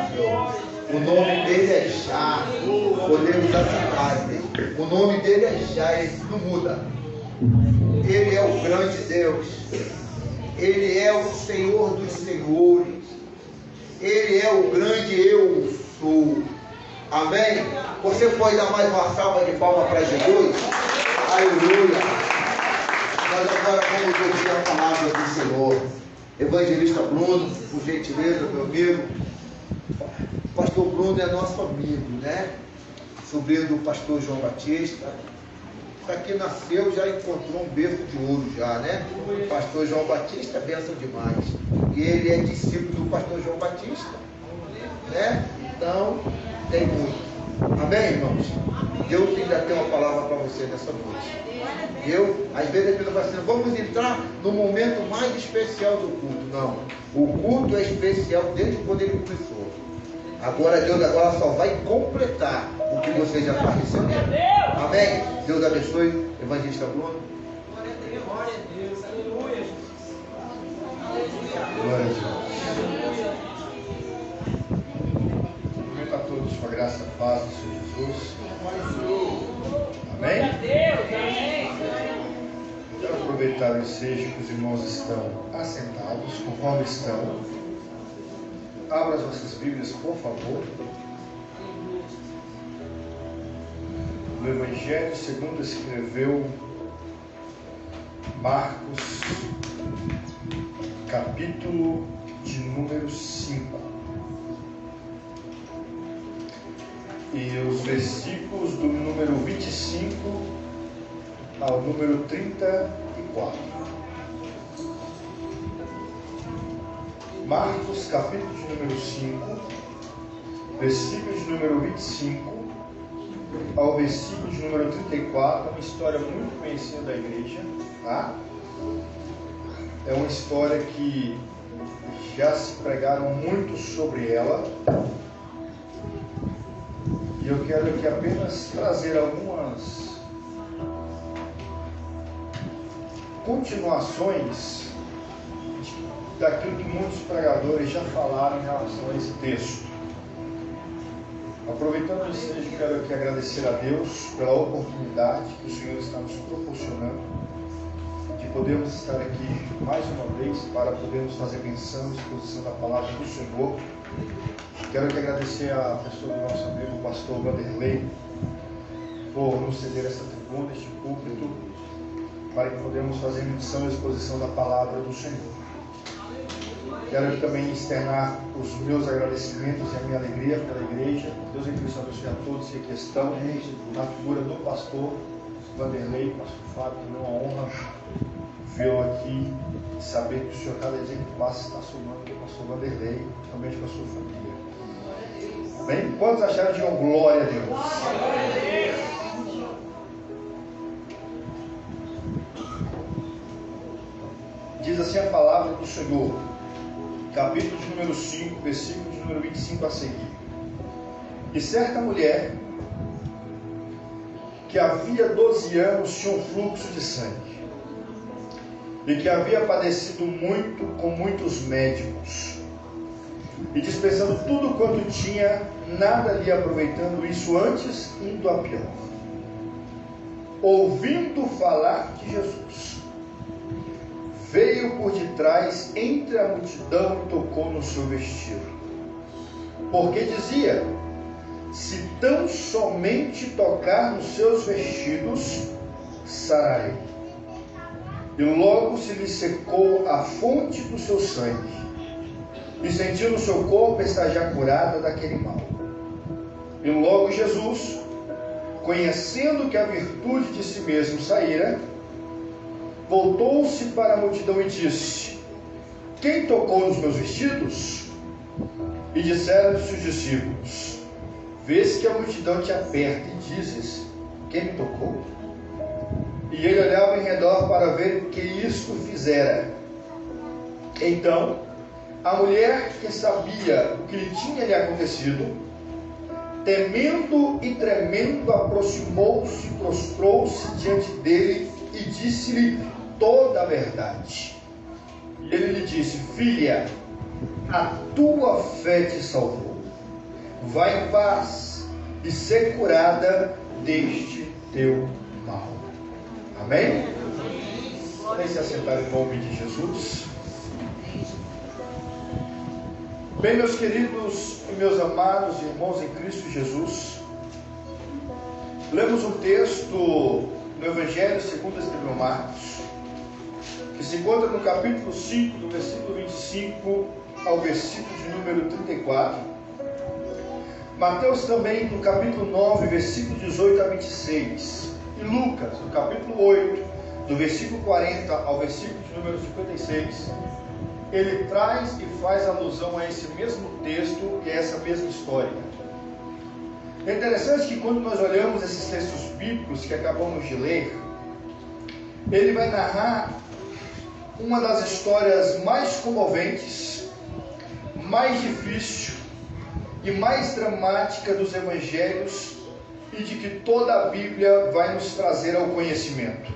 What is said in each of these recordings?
Senhor. O nome dele é Já. Podemos aceitar dele. O nome dele é Já, ele não muda. Ele é o grande Deus. Ele é o Senhor dos senhores. Ele é o grande eu sou. Amém? Você pode dar mais uma salva de palmas para Jesus? Aleluia! Nós agora vamos ouvir a palavra do Senhor. Evangelista Bruno, por gentileza, meu amigo. Pastor Bruno é nosso amigo, né? Sobrinho do pastor João Batista. Para quem nasceu já encontrou um berço de ouro já, né? O pastor João Batista é bênção demais. E ele é discípulo do pastor João Batista, né? Então, tem muito. Amém, irmãos? Deus ainda tem uma palavra para você nessa noite. Eu, às vezes, a pessoa fala assim, vamos entrar no momento mais especial do culto. Não. O culto é especial desde quando ele começou. Agora Deus só vai completar o que você já está recebendo. Amém? Deus abençoe. Evangelista Bruno. Glória a Deus. Aleluia, Jesus. Glória a Deus. Cumprimento a todos com a graça e a paz do Senhor Jesus. Amém? Glória a Deus. Amém. Quero aproveitar o ensejo que os irmãos estão assentados, conforme estão. Abra as vossas Bíblias, por favor. No Evangelho segundo escreveu Marcos, capítulo de número 5. E os versículos do número 25 ao número 34. Marcos, capítulo de número 5, versículo de número 25 ao versículo de número 34, uma história muito conhecida da igreja, tá? É uma história que já se pregaram muito sobre ela, e eu quero aqui apenas trazer algumas continuações daquilo que muitos pregadores já falaram em relação a esse texto. Aproveitando o ensejo, quero aqui agradecer a Deus pela oportunidade que o Senhor está nos proporcionando de podermos estar aqui mais uma vez para podermos fazer menção e exposição da palavra do Senhor. Quero aqui agradecer a pessoa do nosso amigo, o pastor Vanderlei, por nos ceder essa tribuna, este púlpito, para que podemos fazer menção e exposição da palavra do Senhor. Quero aqui também externar os meus agradecimentos e a minha alegria pela igreja. Deus abençoe a todos que aqui estão, na figura do pastor Vanderlei, pastor Fábio, também uma honra vê-lo aqui e saber que o Senhor, cada dia que passa, está somando com o pastor Vanderlei, também com a sua família. Bem, quantos acharam de uma glória a Deus? Diz assim a palavra do Senhor, capítulo de número 5, versículo de número 25 a seguir. E certa mulher, que havia 12 anos tinha um fluxo de sangue, e que havia padecido muito com muitos médicos, e dispensando tudo quanto tinha, nada lhe aproveitando, isso antes indo a pior. Ouvindo falar de Jesus, veio por detrás entre a multidão e tocou no seu vestido. Porque dizia, se tão somente tocar nos seus vestidos, sararei. E logo se lhe secou a fonte do seu sangue, e sentiu no seu corpo estar já curada daquele mal. E logo Jesus, conhecendo que a virtude de si mesmo saíra, voltou-se para a multidão e disse, quem tocou nos meus vestidos? E disseram-lhe os discípulos, vês que a multidão te aperta e dizes, quem me tocou? E ele olhava em redor para ver o que isto fizera. Então, a mulher que sabia o que lhe tinha lhe acontecido, temendo e tremendo, aproximou-se, prostrou-se diante dele e disse-lhe toda a verdade. E ele lhe disse, filha, a tua fé te salvou. vai em paz e ser curada deste teu mal. Amém? Podem se assentar em nome de Jesus. Bem, meus queridos e meus amados irmãos em Cristo Jesus, lemos um texto no Evangelho segundo escreveu Marcos, que se encontra no capítulo 5, do versículo 25 ao versículo de número 34. Mateus também no capítulo 9, versículo 18 a 26. E Lucas, no capítulo 8, do versículo 40 ao versículo de número 56, ele traz e faz alusão a esse mesmo texto e a essa mesma história. É interessante que quando nós olhamos esses textos bíblicos que acabamos de ler, ele vai narrar uma das histórias mais comoventes, mais difícil e mais dramática dos evangelhos e de que toda a Bíblia vai nos trazer ao conhecimento.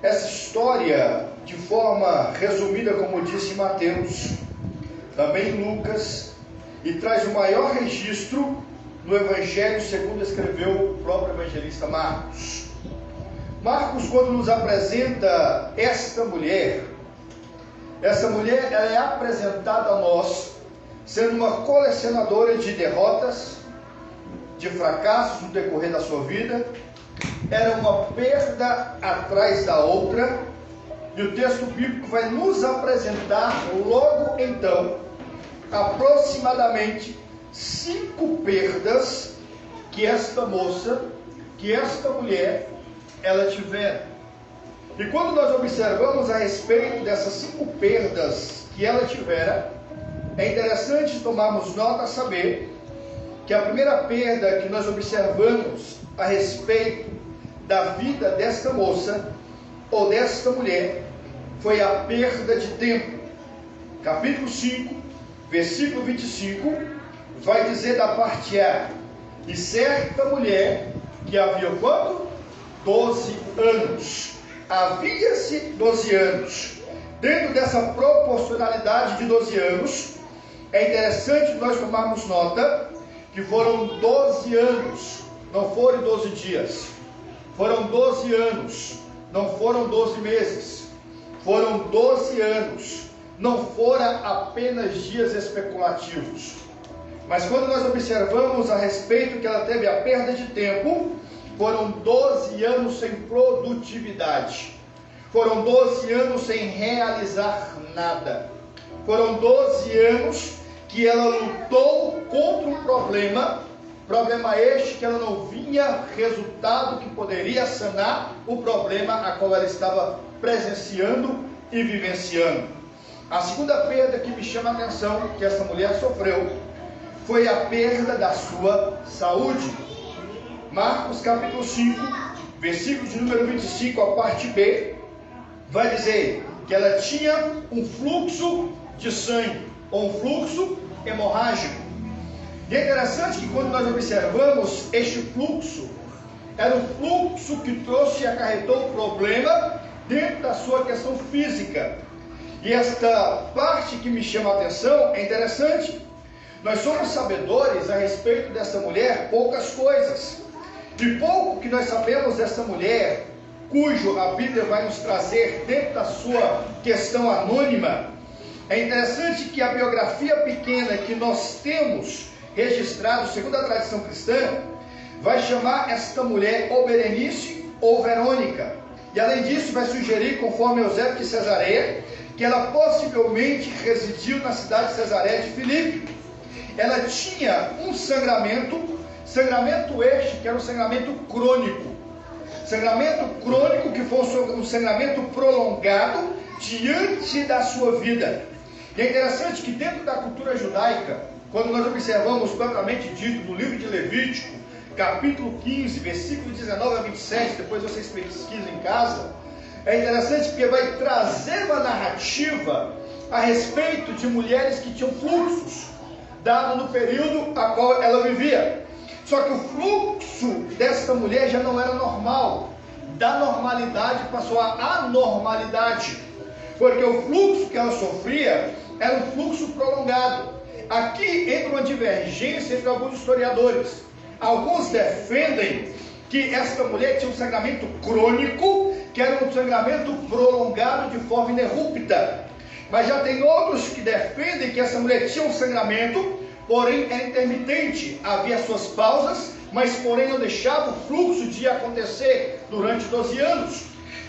Essa história, de forma resumida, como disse Mateus, também Lucas, e traz o maior registro no Evangelho segundo escreveu o próprio evangelista Marcos. Marcos, quando nos apresenta essa mulher ela é apresentada a nós sendo uma colecionadora de derrotas, de fracassos no decorrer da sua vida. Era uma perda atrás da outra, e o texto bíblico vai nos apresentar logo então aproximadamente 5 perdas que esta moça, que esta mulher, ela tivera. E quando nós observamos a respeito dessas 5 perdas que ela tivera, é interessante tomarmos nota a saber que a primeira perda que nós observamos a respeito da vida desta moça ou desta mulher foi a perda de tempo. Capítulo 5, versículo 25, vai dizer da parte A: e certa mulher que havia quanto? 12 anos. Havia-se 12 anos. Dentro dessa proporcionalidade de 12 anos, é interessante nós tomarmos nota que foram 12 anos, não foram 12 dias. Foram 12 anos, não foram 12 meses. Foram 12 anos, não foram apenas dias especulativos. Mas quando nós observamos a respeito que ela teve a perda de tempo, foram 12 anos sem produtividade. Foram 12 anos sem realizar nada. Foram 12 anos que ela lutou contra um problema este que ela não vinha resultado que poderia sanar o problema a qual ela estava presenciando e vivenciando. A segunda perda que me chama a atenção que essa mulher sofreu foi a perda da sua saúde. Marcos capítulo 5, versículo de número 25, a parte B, vai dizer que ela tinha um fluxo de sangue, ou um fluxo hemorrágico. E é interessante que quando nós observamos este fluxo, era um fluxo que trouxe e acarretou problema dentro da sua questão física. E esta parte que me chama a atenção é interessante. Nós somos sabedores a respeito dessa mulher poucas coisas. E pouco que nós sabemos dessa mulher, cujo a Bíblia vai nos trazer dentro da sua questão anônima, é interessante que a biografia pequena que nós temos registrado, segundo a tradição cristã, vai chamar esta mulher ou Berenice ou Verônica. E além disso vai sugerir, conforme Eusébio de Cesareia, que ela possivelmente residiu na cidade de Cesareia de Filipe. Ela tinha um sangramento este que era um sangramento crônico. Sangramento crônico que foi um sangramento prolongado diante da sua vida. E é interessante que dentro da cultura judaica, quando nós observamos propriamente dito no livro de Levítico, capítulo 15, versículo 19 a 27, depois vocês pesquisam em casa, é interessante porque vai trazer uma narrativa a respeito de mulheres que tinham fluxos, dado no período a qual ela vivia. Só que o fluxo desta mulher já não era normal. Da normalidade passou à anormalidade. Porque o fluxo que ela sofria era um fluxo prolongado. aqui entra uma divergência entre alguns historiadores. Alguns defendem que esta mulher tinha um sangramento crônico, que era um sangramento prolongado de forma ininterrupta. Mas já tem outros que defendem que essa mulher tinha um sangramento, porém era intermitente, havia suas pausas, mas porém não deixava o fluxo de acontecer durante 12 anos.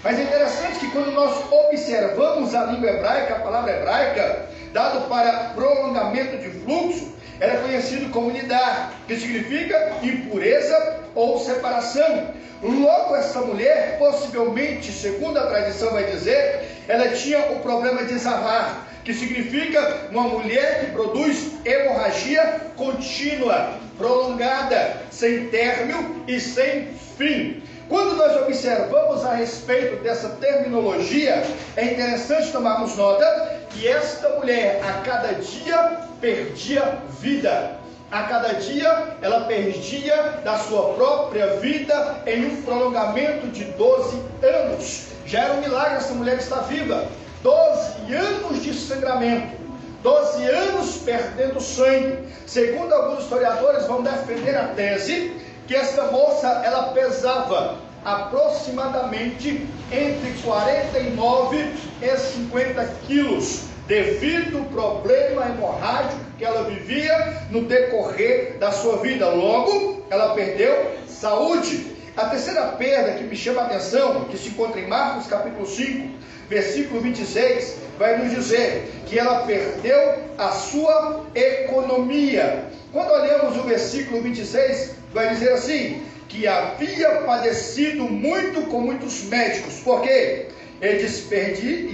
Mas é interessante que quando nós observamos a língua hebraica, a palavra hebraica, dado para prolongamento de fluxo, era conhecido como nidar, que significa impureza ou separação. Logo, essa mulher, possivelmente, segundo a tradição vai dizer, ela tinha o problema de zavar, que significa uma mulher que produz hemorragia contínua, prolongada, sem término e sem fim. Quando nós observamos a respeito dessa terminologia, é interessante tomarmos nota que esta mulher, a cada dia, perdia vida. A cada dia, ela perdia da sua própria vida em um prolongamento de 12 anos. Já era um milagre essa mulher estar viva. 12 anos de sangramento. 12 anos perdendo sangue. Segundo alguns historiadores, vão defender a tese que essa moça, ela pesava aproximadamente entre 49 e 50 quilos, devido ao problema hemorrágico que ela vivia no decorrer da sua vida. Logo, ela perdeu saúde. A terceira perda que me chama a atenção, que se encontra em Marcos capítulo 5, versículo 26, vai nos dizer que ela perdeu a sua economia. Quando olhamos o versículo 26, vai dizer assim, que havia padecido muito com muitos médicos, porque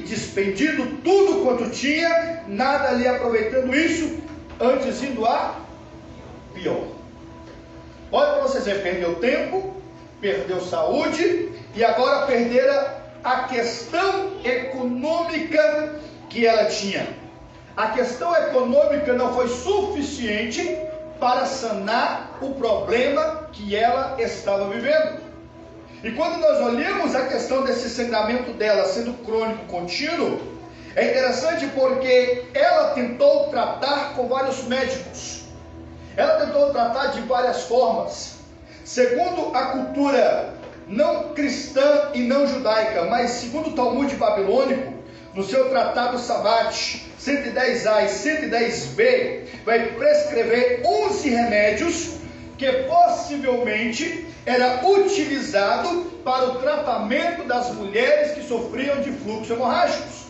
despendido tudo quanto tinha, nada lhe aproveitando isso, antes indo a pior. Olha para vocês verem, perdeu tempo, perdeu saúde, e agora perdera a questão econômica que ela tinha. A questão econômica não foi suficiente para sanar o problema que ela estava vivendo. E quando nós olhamos a questão desse sangramento dela sendo crônico contínuo, é interessante porque ela tentou tratar com vários médicos. Ela tentou tratar de várias formas. Segundo a cultura não cristã e não judaica, mas segundo o Talmud babilônico, no seu tratado Sabate 110a e 110b, vai prescrever 11 remédios que possivelmente era utilizado para o tratamento das mulheres que sofriam de fluxos hemorrágicos.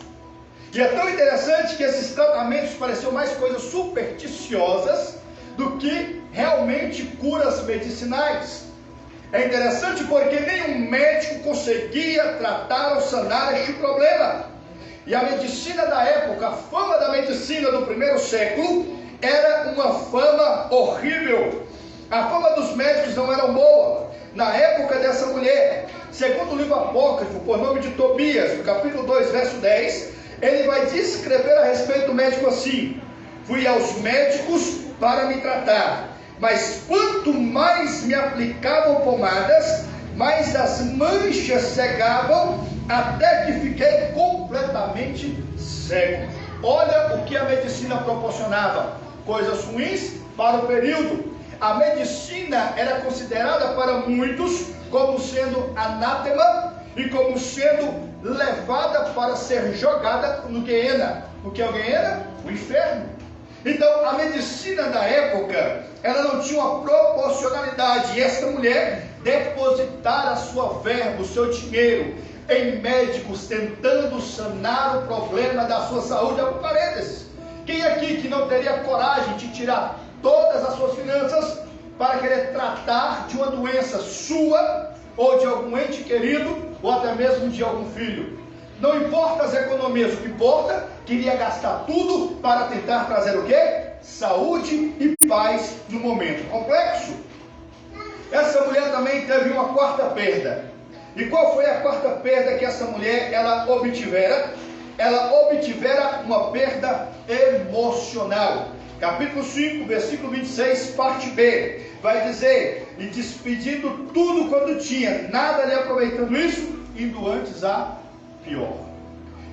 E é tão interessante que esses tratamentos pareciam mais coisas supersticiosas do que realmente curas medicinais. É interessante porque nenhum médico conseguia tratar ou sanar este problema. E a medicina da época, a fama da medicina do primeiro século, era uma fama horrível. A fama dos médicos não era boa. Na época dessa mulher, segundo o livro apócrifo, por nome de Tobias, no capítulo 2, verso 10, ele vai descrever a respeito do médico assim: fui aos médicos para me tratar, mas quanto mais me aplicavam pomadas, mais as manchas cegavam, até que fiquei completamente cego. Olha o que a medicina proporcionava: coisas ruins para o período. A medicina era considerada para muitos como sendo anátema e como sendo levada para ser jogada no Guiena. O que é o Guiena? O inferno. Então, a medicina da época, ela não tinha uma proporcionalidade. E esta mulher depositar a sua verba, o seu dinheiro, em médicos tentando sanar o problema da sua saúde. É um parênteses. Quem aqui que não teria coragem de tirar todas as suas finanças para querer tratar de uma doença sua, ou de algum ente querido, ou até mesmo de algum filho? Não importa as economias, o que importa, queria gastar tudo para tentar trazer o quê? Saúde e paz no momento complexo. Essa mulher também teve uma quarta perda. E qual foi a quarta perda que essa mulher ela obtivera? Ela obtivera uma perda emocional. Capítulo 5, versículo 26, parte B, vai dizer: e despedindo tudo quanto tinha, nada lhe aproveitando isso, indo antes a pior.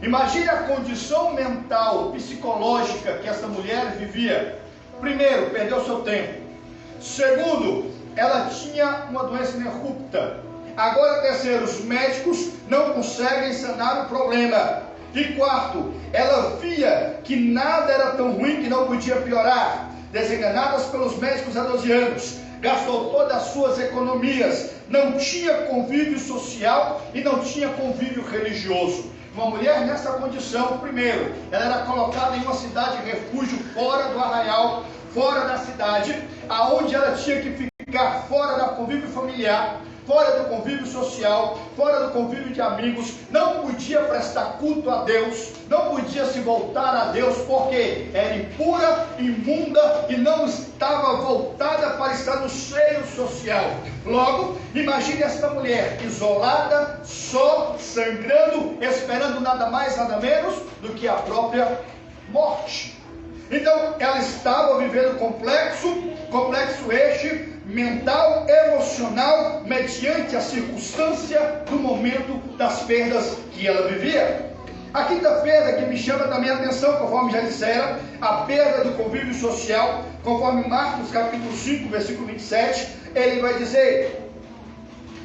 Imagine a condição mental, psicológica que essa mulher vivia. Primeiro, perdeu seu tempo. Segundo, ela tinha uma doença inerrupta. Agora, terceiro, os médicos não conseguem sanar o problema. E quarto, ela via que nada era tão ruim que não podia piorar. Desenganadas pelos médicos há 12 anos, gastou todas as suas economias, não tinha convívio social e não tinha convívio religioso. Uma mulher nessa condição, primeiro, ela era colocada em uma cidade de refúgio fora do arraial, fora da cidade, aonde ela tinha que ficar fora do convívio familiar, fora do convívio social, fora do convívio de amigos, não podia prestar culto a Deus, não podia se voltar a Deus, porque era impura, imunda e não estava voltada para estar no seio social. Logo, imagine esta mulher isolada, só, sangrando, esperando nada mais, nada menos do que a própria morte. Então, ela estava vivendo complexo este mental, emocional, mediante a circunstância do momento das perdas que ela vivia. A quinta perda que me chama também a atenção, conforme já disseram, a perda do convívio social, conforme Marcos capítulo 5, versículo 27, ele vai dizer: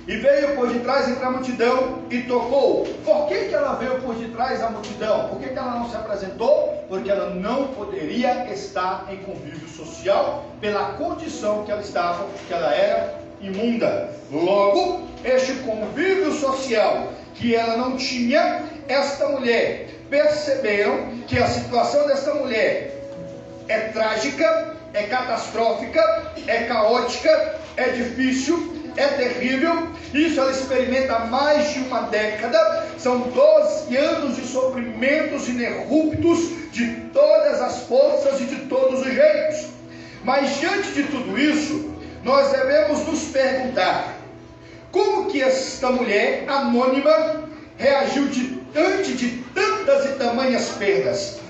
e veio por detrás entre a multidão e tocou. Por que ela veio por detrás da multidão? Por que ela não se apresentou? Porque ela não poderia estar em convívio social pela condição que ela estava, que ela era imunda. Logo, este convívio social que ela não tinha, esta mulher, perceberam que a situação desta mulher é trágica, é catastrófica, é caótica, é difícil, é terrível. Isso ela experimenta há mais de uma década. São 12 anos de sofrimentos inerruptos de todas as forças e de todos os jeitos. Mas diante de tudo isso, nós devemos nos perguntar: como que esta mulher anônima reagiu diante de tantas e tamanhas perdas?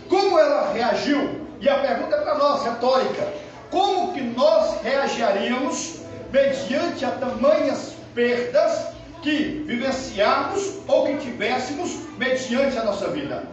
Como ela reagiu? E a pergunta é para nós, retórica: como que nós reagiríamos mediante a tamanhas perdas que vivenciarmos ou que tivéssemos mediante a nossa vida?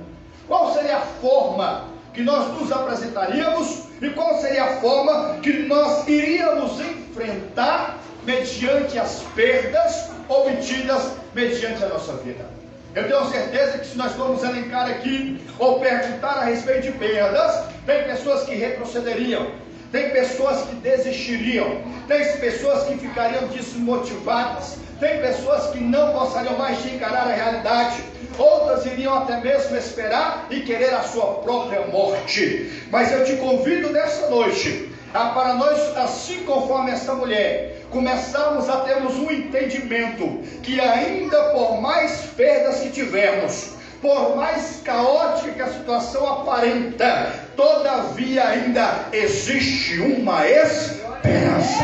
Qual seria a forma que nós nos apresentaríamos e qual seria a forma que nós iríamos enfrentar mediante as perdas obtidas mediante a nossa vida? Eu tenho certeza que se nós formos elencar aqui ou perguntar a respeito de perdas, tem pessoas que retrocederiam, tem pessoas que desistiriam, tem pessoas que ficariam desmotivadas, tem pessoas que não gostariam mais de encarar a realidade, outras iriam até mesmo esperar e querer a sua própria morte. Mas eu te convido nessa noite para nós, assim conforme essa mulher, começarmos a termos um entendimento que ainda por mais perdas que tivermos, por mais caótica que a situação aparenta, todavia ainda existe uma esperança.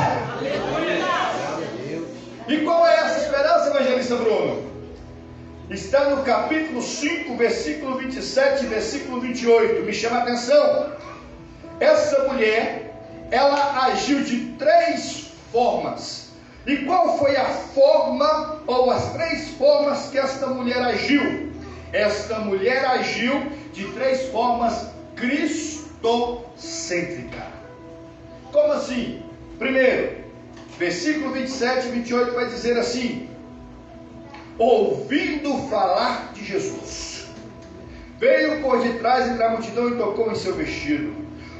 E qual é essa esperança, evangelista Bruno? Está no capítulo 5, versículo 27 e versículo 28. Me chama a atenção. Essa mulher, ela agiu de 3 formas. E qual foi a forma, ou as 3 formas que esta mulher agiu? Esta mulher agiu de 3 formas cristocêntricas. Como assim? Primeiro, versículo 27 e 28 vai dizer assim: ouvindo falar de Jesus, veio por detrás entre a multidão e tocou em seu vestido,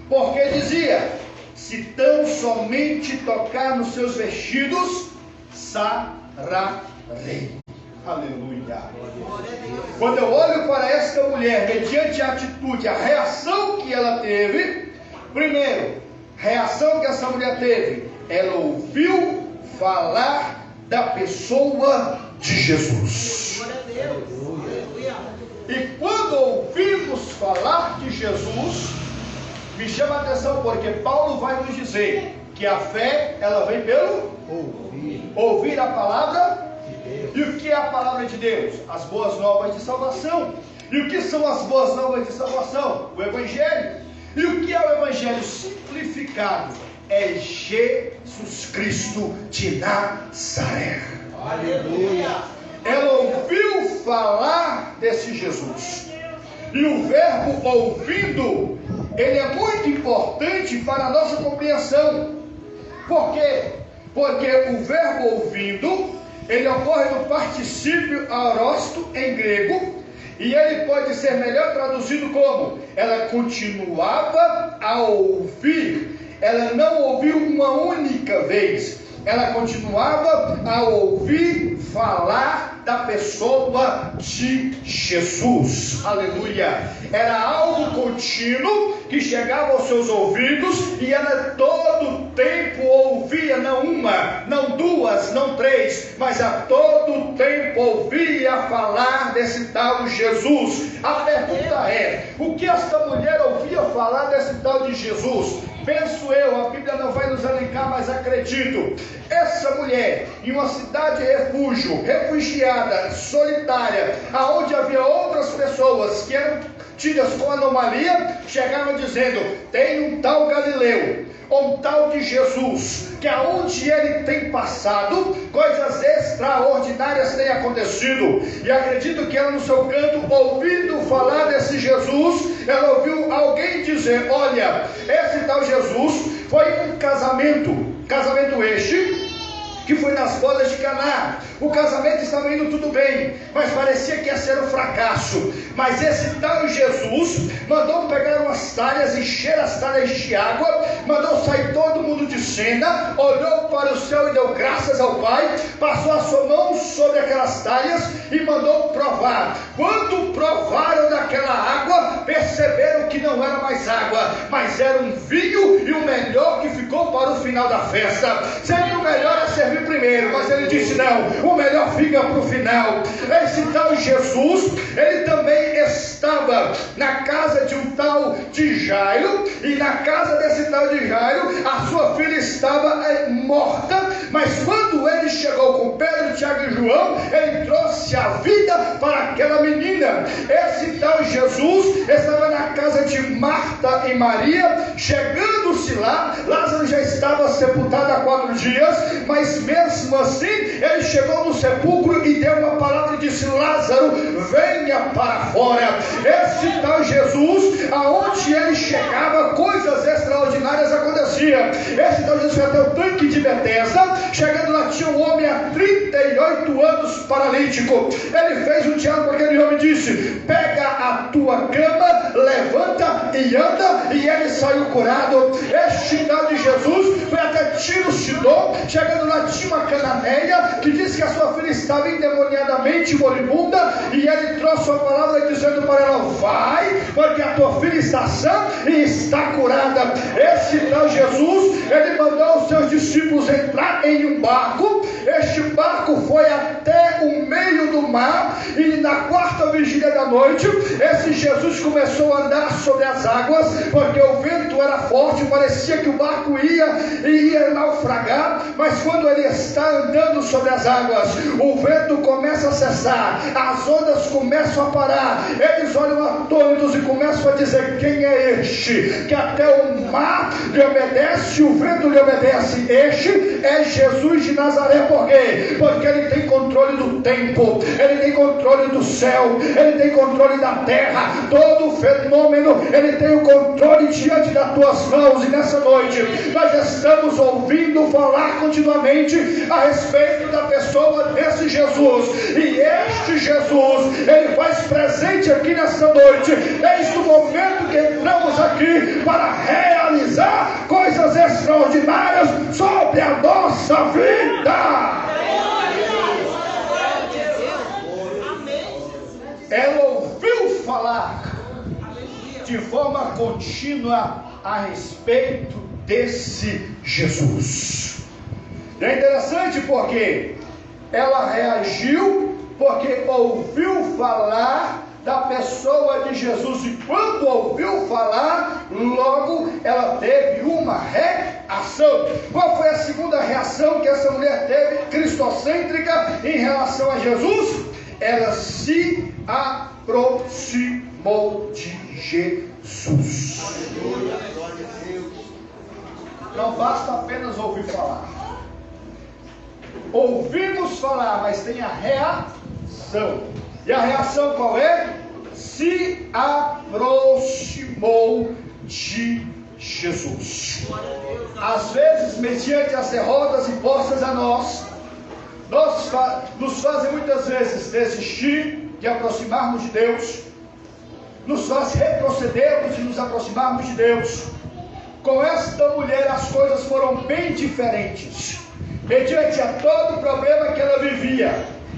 porque dizia: se tão somente tocar nos seus vestidos, sararei. Aleluia. Quando eu olho para esta mulher, mediante a atitude, a reação que ela teve, primeiro, reação que essa mulher teve, ela ouviu falar da pessoa de Jesus. E quando ouvimos falar de Jesus, me chama a atenção, porque Paulo vai nos dizer que a fé, ela vem pelo ouvir a palavra. E o que é a palavra de Deus? As boas novas de salvação. E o que são as boas novas de salvação? O Evangelho. E o que é o Evangelho simplificado? É Jesus Cristo de Nazaré. Aleluia. Ela ouviu falar desse Jesus. E o verbo ouvindo ele é muito importante para a nossa compreensão. Por quê? Porque o verbo ouvindo, ele ocorre no particípio aóristo em grego, e ele pode ser melhor traduzido como: ela continuava a ouvir. Ela não ouviu uma única vez, ela continuava a ouvir falar da pessoa de Jesus. Aleluia! Era algo contínuo que chegava aos seus ouvidos, e ela todo tempo ouvia, não uma, não duas, não três, mas a todo tempo ouvia falar desse tal Jesus. A pergunta é: o que esta mulher ouvia falar desse tal de Jesus? Penso eu, a Bíblia não vai nos elencar, mas acredito. Essa mulher, em uma cidade refúgio, refugiada, solitária, aonde havia outras pessoas que eram tidas com anomalia, chegavam dizendo: tem um tal Galileu, um tal de Jesus, que aonde ele tem passado, coisas extraordinárias têm acontecido. E acredito que ela, no seu canto, ouvindo falar desse Jesus, ela ouviu alguém dizer: olha, esse tal Jesus foi um casamento este que foi nas bodas de Caná. O casamento estava indo tudo bem, mas parecia que ia ser um fracasso. Mas esse tal Jesus mandou pegar umas talhas, encher as talhas de água, mandou sair todo mundo de cena, olhou para o céu e deu graças ao Pai, passou a sua mão sobre aquelas talhas e mandou provar. Quando provaram daquela água, perceberam que não era mais água, mas era um vinho, e o melhor que ficou para o final da festa. Sempre o melhor é servir primeiro, mas ele disse: não, o melhor fica para o final. Esse tal Jesus, ele também estava na casa de um tal de Jairo, e na casa desse tal de Jairo, a sua filha estava morta, mas quando ele chegou com Pedro, Tiago e João, ele trouxe a vida para aquela menina. Esse tal Jesus estava na casa de Marta e Maria. Chegando-se lá, Lázaro já estava sepultado há 4 dias, mas mesmo assim, ele chegou no sepulcro e deu uma palavra e disse: Lázaro, venha para fora. Esse tal Jesus, aonde ele chegava, coisas extraordinárias aconteciam. Esse tal Jesus foi até o tanque de Betesda. Chegando lá, tinha um homem há 38 anos paralítico. Ele fez um diálogo com aquele homem e disse: pega a tua cama, levanta e anda. E ele saiu curado. Este tal de Jesus foi até Tiro Sidom. Chegando lá, tinha uma cananeia que disse que a sua filha estava endemoniadamente moribunda, e ele trouxe uma palavra dizendo para ela: vai, porque a tua filha está sã e está curada. Esse tal Jesus, ele mandou os seus discípulos entrar em um barco. Este barco foi até o meio do mar, e na 4ª vigília da noite, esse Jesus começou a andar sobre as águas, porque o vento era forte, parecia que o barco ia naufragar. Mas quando ele está andando sobre as águas, o vento começa a cessar, as ondas começam a parar. Eles olham atônitos e começam a dizer: quem é este que até o mar lhe obedece, o vento lhe obedece? Este é Jesus de Nazaré. Por quê? Porque ele tem controle do tempo, ele tem controle do céu, ele tem controle da terra. Todo fenômeno, ele tem o controle diante das tuas mãos. E nessa noite nós estamos ouvindo falar continuamente a respeito da pessoa desse Jesus. E este Jesus, ele faz presente aqui nessa noite, desde o momento que entramos aqui, para realizar coisas extraordinárias sobre a nossa vida. Ela ouviu falar de forma contínua a respeito desse Jesus. E é interessante porque ela reagiu, porque ouviu falar da pessoa de Jesus, e quando ouviu falar, logo ela teve uma reação. Qual foi a segunda reação que essa mulher teve, cristocêntrica, em relação a Jesus? Ela se aproximou de Jesus. Não basta apenas ouvir falar. Ouvimos falar, mas tem a reação. E a reação qual é? Se aproximou de Jesus. Às vezes, mediante as derrotas impostas a nós, nos fazem muitas vezes desistir de aproximarmos de Deus, nos faz retrocedermos de nos aproximarmos de Deus. Com esta mulher as coisas foram bem diferentes. Mediante a todo o problema que ela vivia,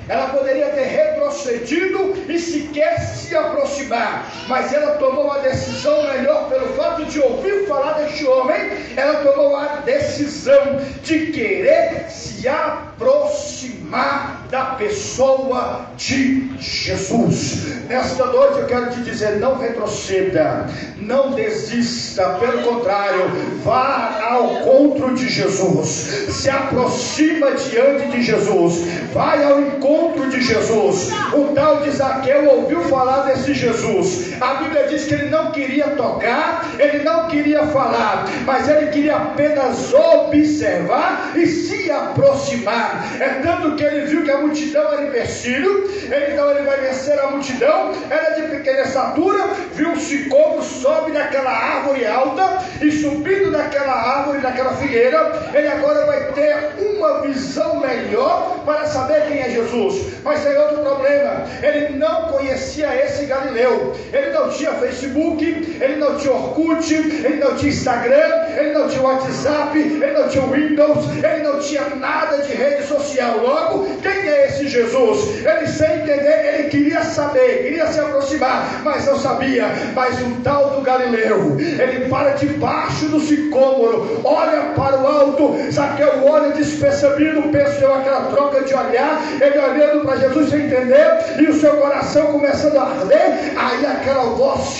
ela poderia ter retrocedido e sequer se aproximar, mas ela tomou uma decisão melhor. Pelo fato de ouvir falar deste homem, ela tomou a decisão de querer se aproximar da pessoa de Jesus. Nesta noite eu quero te dizer, não retroceda, não desista, pelo contrário, vá ao encontro de Jesus, se aproxima diante de Jesus, vai ao encontro de Jesus. O tal de Zaqueu ouviu falar desse Jesus. A Bíblia diz que ele não queria tocar, ele não queria falar, mas ele queria apenas observar e se aproximar. É tanto que ele viu que a multidão era empecilho, então ele vai vencer a multidão. Era de pequena estatura, viu um sicômoro, sobe naquela árvore alta, e subindo naquela árvore, naquela figueira, ele agora vai ter uma visão melhor para saber quem é Jesus. Mas tem outro problema, ele não conhecia esse Galileu, ele não tinha Facebook, ele não tinha Orkut, ele não tinha Instagram, ele não tinha WhatsApp, ele não tinha Windows, ele não tinha nada de rede social. Logo, quem é esse Jesus? Ele, sem entender, ele queria saber, queria se aproximar, mas não sabia. Mas um tal do Galileu, ele para debaixo do sicômoro, olha para o alto. Zaqueu olha despercebido, pensou aquela troca de olhar, ele olhando para Jesus sem entender, e o seu coração começando a arder. Aí aquela voz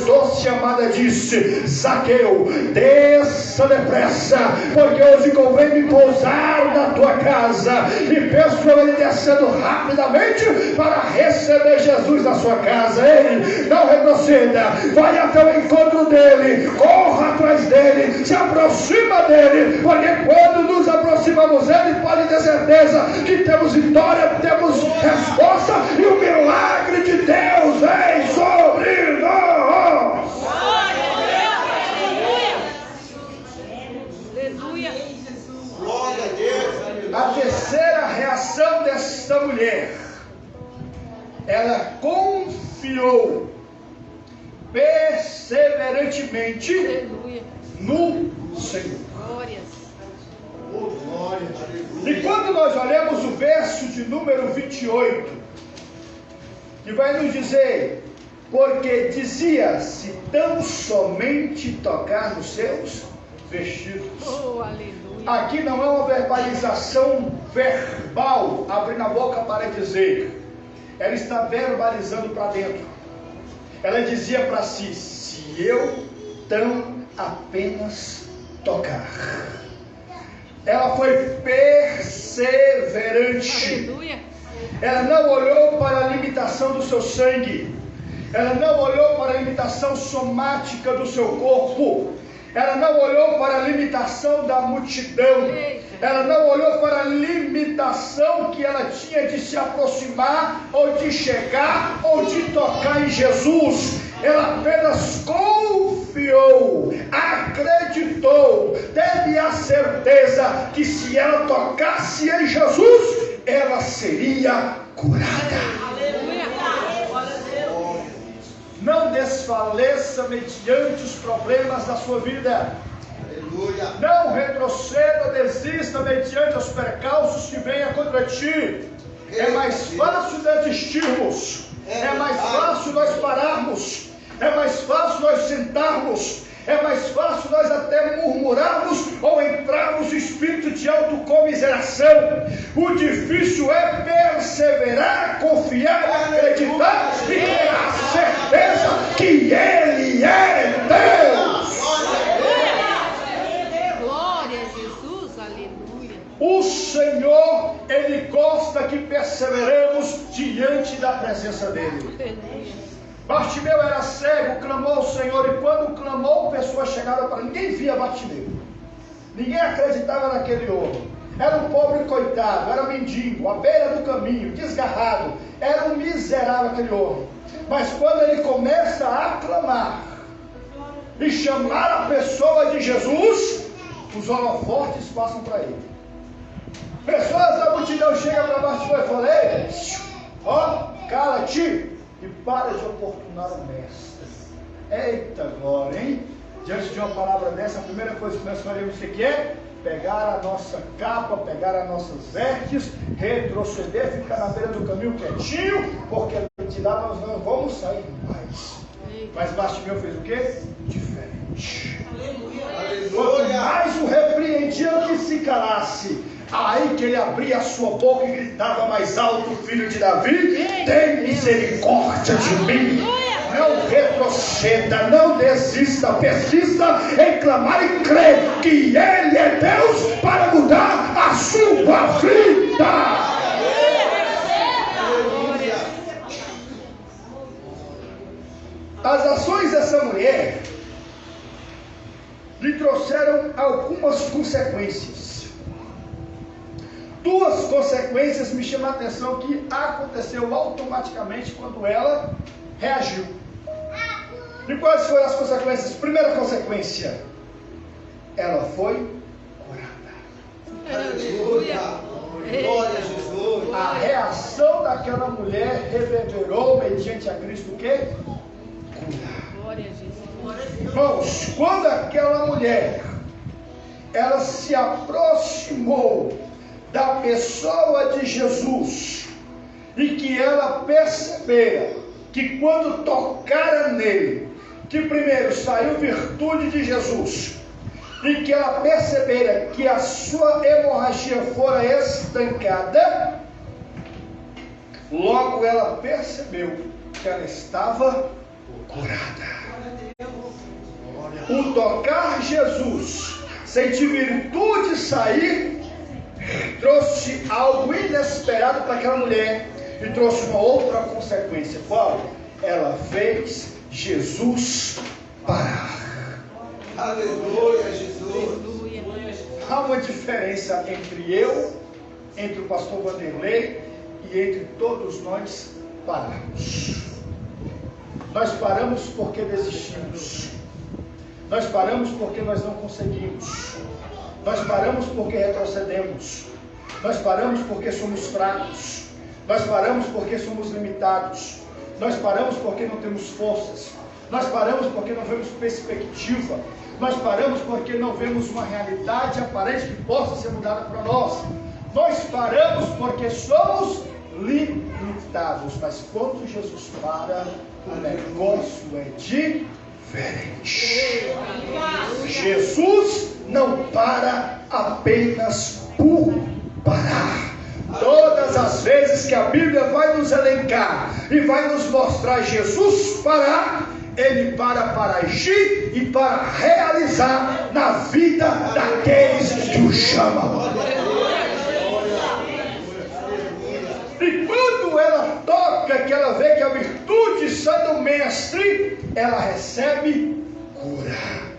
doce chamada disse: Zaqueu, desça depressa, porque hoje convém me pousar na tua casa. E pensou ele descendo rapidamente para receber Jesus na sua casa. Ei, não retroceda, vai até o encontro dele, corra atrás dele, se aproxima dele, porque quando nos aproximamos dele, pode ter certeza que temos vitória, temos resposta, e o milagre de Deus vem sobre nós. Glória a Deus. A terceira reação desta mulher, ela confiou perseverantemente no Senhor. E quando nós olhamos o verso de número 28, que vai nos dizer: porque dizia, se tão somente tocar nos seus vestidos. Aqui não é uma verbalização verbal, abrindo a boca para dizer. Ela está verbalizando para dentro. Ela dizia para si: se eu tão apenas tocar. Ela foi perseverante. Aleluia. Ela não olhou para a limitação do seu sangue. Ela não olhou para a limitação somática do seu corpo. Ela não olhou para a limitação da multidão. Ela não olhou para a limitação que ela tinha de se aproximar, ou de chegar, ou de tocar em Jesus. Ela apenas confiou, acreditou, teve a certeza que se ela tocasse em Jesus, ela seria curada. Não desfaleça mediante os problemas da sua vida. Aleluia. Não retroceda, desista mediante os percalços que venham contra ti. É mais fácil desistirmos. É mais fácil nós pararmos. É mais fácil nós sentarmos. É mais fácil nós até murmurarmos ou entrarmos no espírito de autocomiseração. O difícil é perseverar, confiar, acreditar e ter a certeza que Ele é Deus. Glória a Jesus, aleluia. O Senhor, Ele gosta que perseveremos diante da presença dEle. Bartimeu era cego, clamou ao Senhor, e quando clamou, pessoas chegaram para ele. Ninguém via Bartimeu, ninguém acreditava naquele homem. Era um pobre coitado, era mendigo, à beira do caminho, desgarrado, era um miserável aquele homem. Mas quando ele começa a clamar, e chamar a pessoa de Jesus, os holofotes passam para ele. Pessoas da multidão chegam para baixo e falam: ei, ó, cala-te e para de oportunar o mestre. Eita glória, hein? Diante de uma palavra dessa, a primeira coisa que nós faremos que é pegar a nossa capa, pegar as nossas vestes, retroceder, ficar na beira do caminho quietinho, porque de lá nós não vamos sair mais. Mas Bartimeu fez o quê? Diferente. Quanto mais o repreendiam que se calasse, aí que ele abria a sua boca e gritava mais alto: filho de Davi, tem misericórdia de mim. Não retroceda, não desista, persista em clamar e crer que Ele é Deus para mudar a sua vida. As ações dessa mulher lhe trouxeram algumas consequências. Duas consequências me chamam a atenção que aconteceu automaticamente quando ela reagiu. E quais foram as consequências? Primeira consequência, ela foi curada. Aleluia! Glória a Jesus! A reação daquela mulher reverberou mediante a Cristo o quê? Cura. Glória a Jesus. Irmãos, quando aquela mulher ela se aproximou da pessoa de Jesus e que ela percebera que quando tocara nele, que primeiro saiu virtude de Jesus, e que ela percebera que a sua hemorragia fora estancada, logo ela percebeu que ela estava curada. O tocar Jesus, sentir virtude sair, trouxe algo inesperado para aquela mulher e trouxe uma outra consequência. Qual? Ela fez Jesus parar. Aleluia, Jesus! Há uma diferença entre eu, entre o pastor Vanderlei e entre todos nós pararmos. Nós paramos porque desistimos. Nós paramos porque nós não conseguimos. Nós paramos porque retrocedemos. Nós paramos porque somos fracos. Nós paramos porque somos limitados. Nós paramos porque não temos forças. Nós paramos porque não vemos perspectiva. Nós paramos porque não vemos uma realidade aparente que possa ser mudada para nós. Nós paramos porque somos limitados. Mas quando Jesus para, o negócio é diferente. Jesus não para apenas por parar. Todas as vezes que a Bíblia vai nos elencar e vai nos mostrar Jesus parar, Ele para agir e para realizar na vida daqueles que o chamam. E quando ela toca, que ela vê que a virtude sai do mestre, ela recebe cura.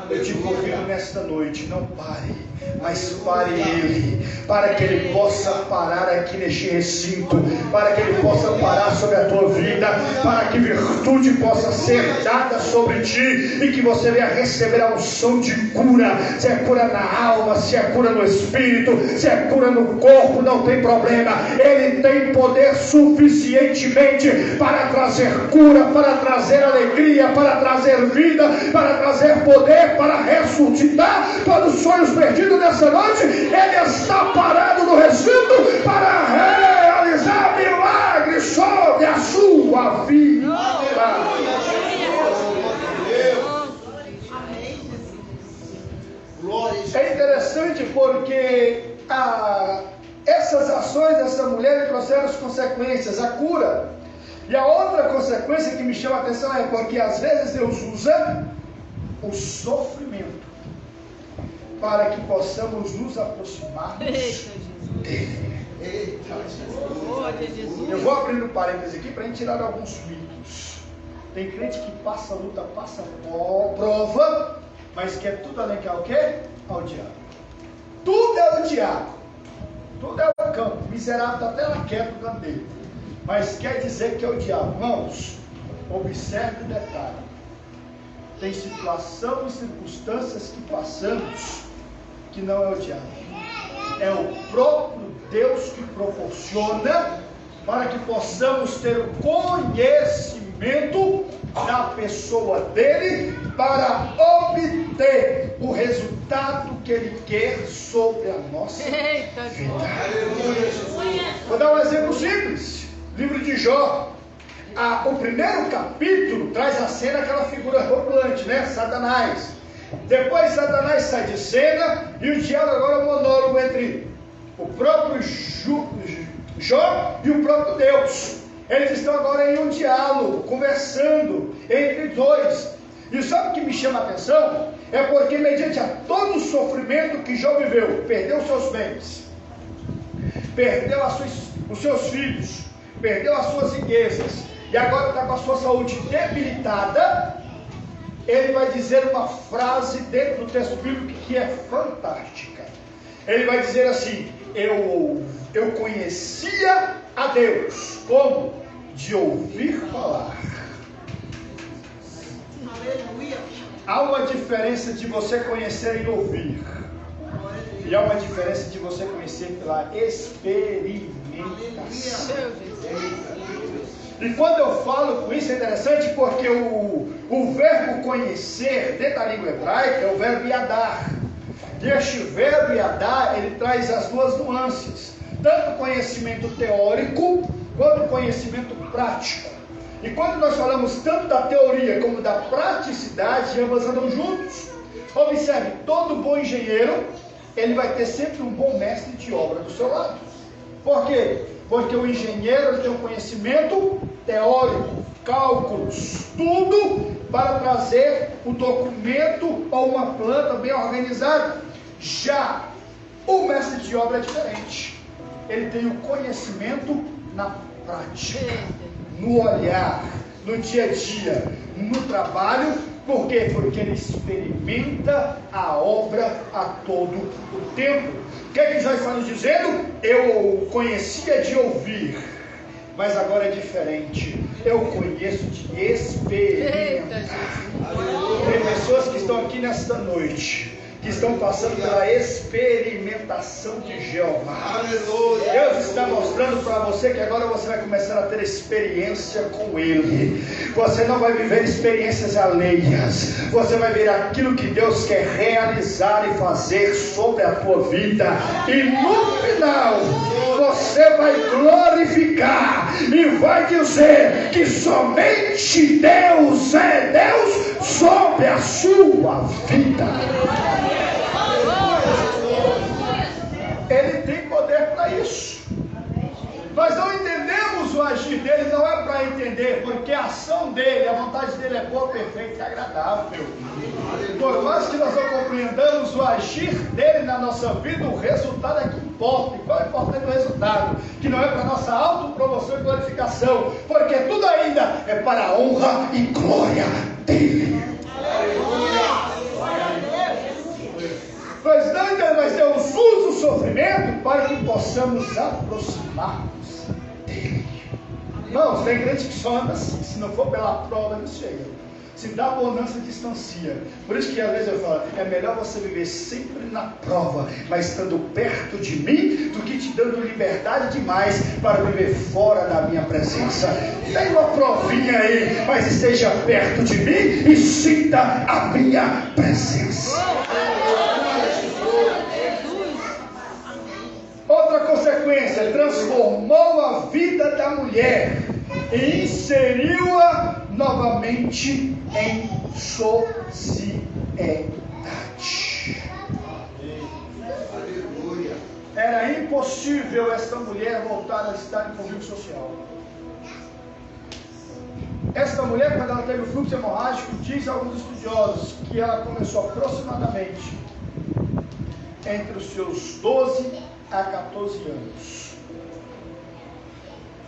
Eu te convido nesta noite, não pare, mas pare Ele, para que Ele possa parar aqui neste recinto, para que Ele possa parar sobre a tua vida, para que virtude possa ser dada sobre ti, e que você venha receber a unção de cura. Se é cura na alma, se é cura no espírito, se é cura no corpo, não tem problema. Ele tem poder suficientemente para trazer cura, para trazer alegria, para trazer vida, para trazer poder, para ressuscitar todos os sonhos perdidos nessa noite. Ele está parado no recinto para realizar milagres sobre a sua vida. É interessante porque essas ações dessa mulher trouxeram as consequências, a cura. E a outra consequência que me chama a atenção é porque às vezes Deus usa o sofrimento para que possamos nos aproximar dele. Eu vou abrir um parênteses aqui para a gente tirar alguns mitos. Tem crente que passa luta, passa prova, mas quer tudo alencar o quê? Ao diabo. Tudo é o diabo. Tudo é o campo. O miserável está até lá quieto no canto dele. Mas quer dizer que é o diabo. Irmãos, observe o detalhe. tem situação e circunstâncias que passamos que não é o diabo. É o próprio Deus que proporciona para que possamos ter o conhecimento da pessoa dele para obter o resultado que ele quer sobre a nossa vida. Vou dar um exemplo simples. Livro de Jó. O primeiro capítulo traz a cena, aquela figura roubante, né? Satanás. Depois Satanás sai de cena e o diálogo agora é um monólogo entre o próprio Jó e o próprio Deus. Eles estão agora em um diálogo, conversando entre dois. E sabe o que me chama a atenção? É porque mediante a todo o sofrimento que Jó viveu, perdeu seus bens, perdeu os seus filhos, perdeu as suas riquezas, e agora está com a sua saúde debilitada. Ele vai dizer uma frase dentro do texto bíblico que é fantástica. Ele vai dizer assim: eu conhecia a Deus como de ouvir falar. Aleluia. Há uma diferença de você conhecer e ouvir, e há uma diferença de você conhecer pela experimentação. E quando eu falo com isso é interessante porque o verbo conhecer dentro da língua hebraica é o verbo yadar. E este verbo yadar, ele traz as duas nuances, tanto conhecimento teórico quanto conhecimento prático. E quando nós falamos tanto da teoria como da praticidade, ambas andam juntos. Observe, todo bom engenheiro, ele vai ter sempre um bom mestre de obra do seu lado. Por quê? Porque o engenheiro ele tem um conhecimento teórico, cálculos, tudo para trazer o documento ou uma planta bem organizada. Já o mestre de obra é diferente. Ele tem o conhecimento na prática, no olhar, no dia a dia, no trabalho. Por quê? Porque ele experimenta a obra a todo o tempo. O que é que já está nos dizendo? Eu conhecia de ouvir, mas agora é diferente. Eu conheço de experimentar. Tem pessoas que estão aqui nesta noite, que estão passando pela experimentação de Jeová. Deus está mostrando para você que agora você vai começar a ter experiência com Ele. Você não vai viver experiências alheias. Você vai ver aquilo que Deus quer realizar e fazer sobre a tua vida. E no final, você vai glorificar e vai dizer que somente Deus é Deus sobre a sua vida. Ele tem poder para isso. Nós não entendemos o agir dele, não é para entender, porque a ação dele, a vontade dele é boa, perfeita e agradável. Por mais que nós não compreendamos o agir dele na nossa vida, o resultado é que importa. E qual é o importante do resultado? Que não é para nossa autopromoção e glorificação, porque tudo ainda é para a honra e glória dele. Mas Deus usa o sofrimento para que possamos aproximar-nos dele. Irmãos, tem crente que só anda assim, se não for pela prova, não chega. Se dá bonança, distancia. Por isso que às vezes eu falo, é melhor você viver sempre na prova, mas estando perto de mim, do que te dando liberdade demais para viver fora da minha presença. Tem uma provinha aí, mas esteja perto de mim e sinta a minha presença. Outra consequência, transformou a vida da mulher e inseriu-a novamente em sociedade. Era impossível esta mulher voltar a estar em convívio social. Esta mulher, quando ela teve o fluxo hemorrágico, diz alguns estudiosos que ela começou aproximadamente entre os seus 12 a 14 anos.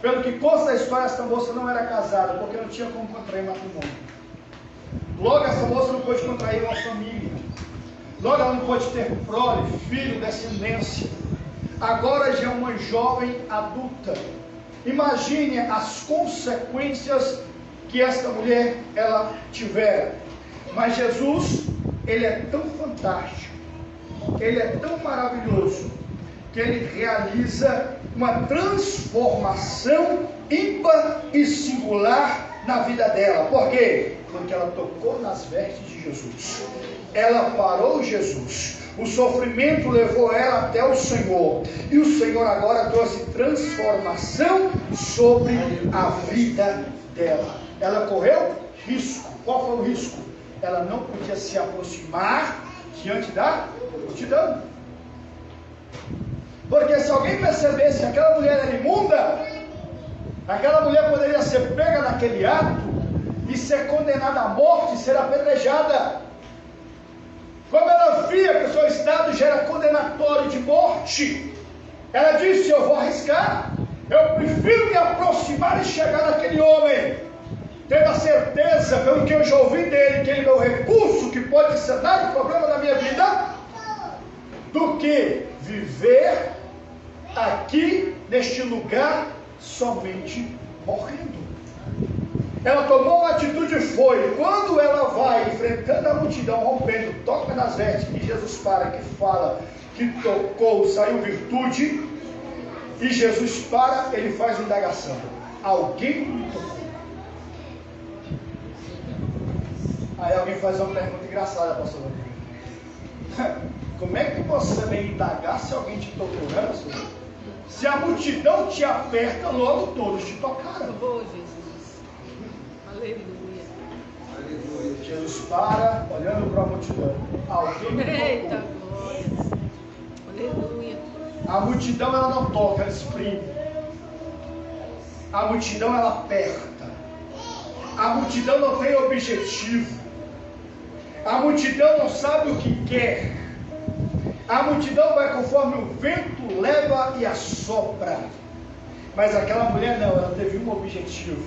Pelo que consta da história, esta moça não era casada, porque não tinha como contrair matrimônio. Logo, essa moça não pôde contrair uma família. Logo, ela não pôde ter prole, filho, descendência. Agora já é uma jovem adulta. Imagine as consequências que esta mulher ela tivera. Mas Jesus, ele é tão fantástico, ele é tão maravilhoso, que ele realiza uma transformação ímpar e singular na vida dela. Por quê? Porque ela tocou nas vestes de Jesus. Ela parou Jesus. O sofrimento levou ela até o Senhor. E o Senhor agora trouxe transformação sobre a vida dela. Ela correu risco. Qual foi o risco? Ela não podia se aproximar diante da multidão. Porque se alguém percebesse que aquela mulher era imunda, aquela mulher poderia ser pega naquele ato e ser condenada à morte e ser apedrejada. Como ela via que o seu estado já era condenatório de morte, ela disse: eu vou arriscar, eu prefiro me aproximar e chegar naquele homem, tendo a certeza, pelo que eu já ouvi dele, que ele é o recurso que pode sanar o problema da minha vida, do que viver aqui neste lugar somente morrendo. Ela tomou uma atitude e foi. Quando ela vai enfrentando a multidão, rompendo, toca nas vestes, e Jesus para, que fala que tocou, saiu virtude, e Jesus para, ele faz uma indagação: alguém me tocou? Aí alguém faz uma pergunta engraçada, pastor. Como é que você vem indagar se alguém te tocou, né, pastor? Se a multidão te aperta, logo todos te tocaram. Oh, Jesus. Aleluia. Aleluia. Jesus para, olhando para a multidão. Alguém me Eita, tocou. glória. Aleluia. A multidão, ela não toca, ela exprime. A multidão, ela aperta. A multidão não tem objetivo. A multidão não sabe o que quer. A multidão vai conforme o vento leva e assopra. Mas aquela mulher não, ela teve um objetivo.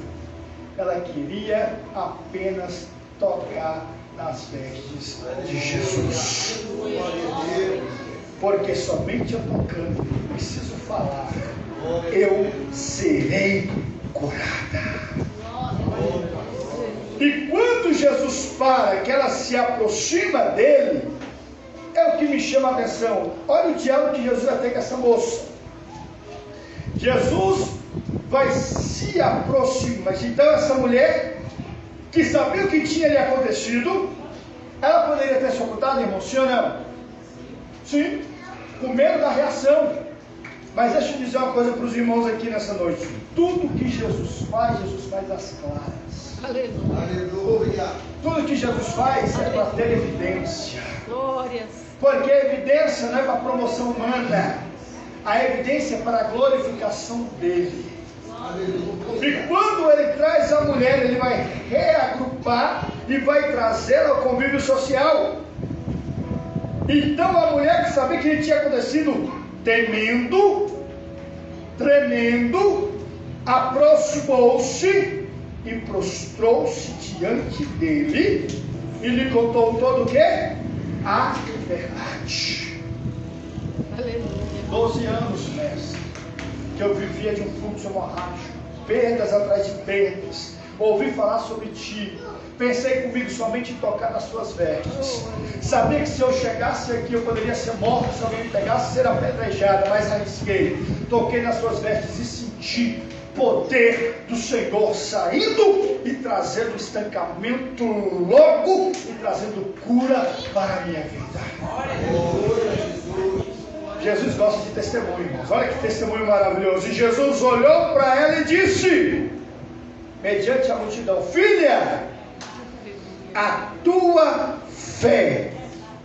Ela queria apenas tocar nas vestes de Jesus. Porque somente eu tocando, preciso falar, eu serei curada. E quando Jesus para, que ela se aproxima dele, é o que me chama a atenção. Olha o diálogo que Jesus vai ter com essa moça. Jesus vai se aproximar. Então essa mulher, que sabia o que tinha lhe acontecido, ela poderia ter se ocultado, irmão, sim ou não? Sim, com medo da reação. Mas deixa eu dizer uma coisa para os irmãos aqui nessa noite. Tudo que Jesus faz às claras. Aleluia. Aleluia. Tudo que Jesus faz é para ter evidência. Glórias. Porque a evidência não é para promoção humana. A evidência é para a glorificação dele. Aleluia. E quando ele traz a mulher, ele vai reagrupar e vai trazê-la ao convívio social. Então a mulher, que sabia que tinha acontecido, temendo, tremendo, aproximou-se e prostrou-se diante dele e lhe contou todo o quê? A verdade. Aleluia. 12 anos, mestre, que eu vivia de um fluxo hemorrágico, perdas atrás de perdas. Ouvi falar sobre ti, pensei comigo somente em tocar nas suas vestes. Sabia que se eu chegasse aqui eu poderia ser morto, se alguém me pegasse, ser apedrejada, mas arrisquei. Toquei nas suas vestes e senti poder do Senhor saindo e trazendo estancamento logo e trazendo cura para a minha vida. Jesus gosta de testemunho, irmãos. Olha que testemunho maravilhoso. E Jesus olhou para ela e disse, mediante a multidão: filha, a tua fé